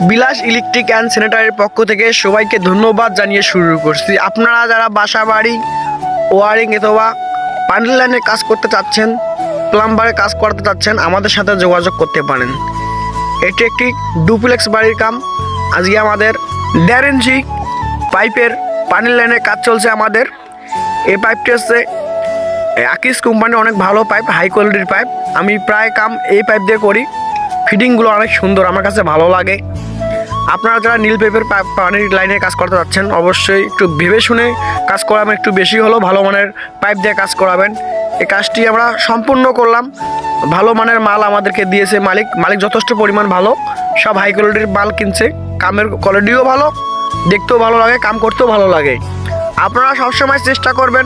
Vilas electric and স্যানিটারির পক্ষ থেকে সবাইকে ধন্যবাদ জানিয়ে শুরু করছি। আপনারা যারা বাসা বাড়ি ওয়ারিং অথবা পানি লাইনের কাজ করতে চাচ্ছেন, প্লাম্বারের কাজ করতে চাচ্ছেন, আমাদের সাথে যোগাযোগ করতে পারেন। এটি একটি ডুপ্লেক্স বাড়ির কাম। আজকে আমাদের 1.5 ইঞ্চি পাইপের পানির লাইনের কাজ চলছে আমাদের। এই পাইপটি হচ্ছে আকিস কোম্পানির অনেক ভালো পাইপ, হাই কোয়ালিটির পাইপ। আমি প্রায় কাম এই পাইপ দিয়ে করি। ফিটিংগুলো অনেক সুন্দর, আমার কাছে ভালো লাগে। আপনারা যারা নীল পাইপের পানির লাইনে কাজ করতে যাচ্ছেন, অবশ্যই একটু ভেবে শুনে কাজ করাবেন। একটু বেশি হলেও ভালো মানের পাইপ দিয়ে কাজ করাবেন। এই কাজটি আমরা সম্পূর্ণ করলাম। ভালো মানের মাল আমাদেরকে দিয়েছে মালিক যথেষ্ট পরিমাণ ভালো। সব হাই কোয়ালিটির মাল কিনছে। কামের কোয়ালিটিও ভালো, দেখতেও ভালো লাগে, কাম করতেও ভালো লাগে। আপনারা সবসময় চেষ্টা করবেন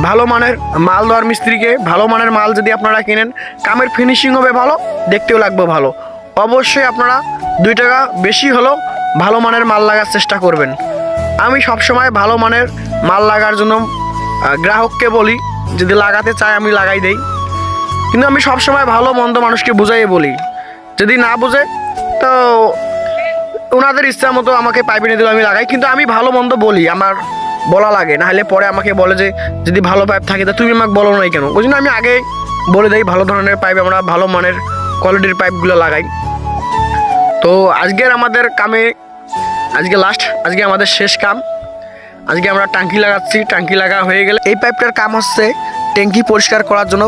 ভালো মানের মাল দেওয়ার মিস্ত্রিকে। ভালো মানের মাল যদি আপনারা কিনেন, কামের ফিনিশিং হবে ভালো, দেখতেও লাগবে ভালো। অবশ্যই আপনারা 2 টাকা বেশি হলেও ভালো মানের মাল লাগার চেষ্টা করবেন। আমি সবসময় ভালো মানের মাল লাগার জন্য গ্রাহককে বলি, যদি লাগাতে চায় আমি লাগাই দেই। কিন্তু আমি সবসময় ভালো মন্দ মানুষকে বুঝাইয়ে বলি। যদি না বুঝে তো ওনাদের ইচ্ছা মতো আমাকে পাইপ এনে দিলে আমি লাগাই। কিন্তু আমি ভালো মন্দ বলি, আমার বলা লাগে। নাহলে পরে আমাকে বলে যে যদি ভালো পাইপ থাকে তা তুমি আমাকে বলো নাই কেন। ওই জন্য আমি আগে বলে দিই ভালো ধরনের পাইপ, আমরা ভালো মানের কোয়ালিটির পাইপগুলো লাগাই। তো আজকের আমাদের কামে আজকে আমাদের শেষ কাম। আজকে আমরা টাঙ্কি লাগাচ্ছি। টাঙ্কি লাগা হয়ে গেলে এই পাইপটার কাম হচ্ছে ট্যাঙ্কি পরিষ্কার করার জন্য।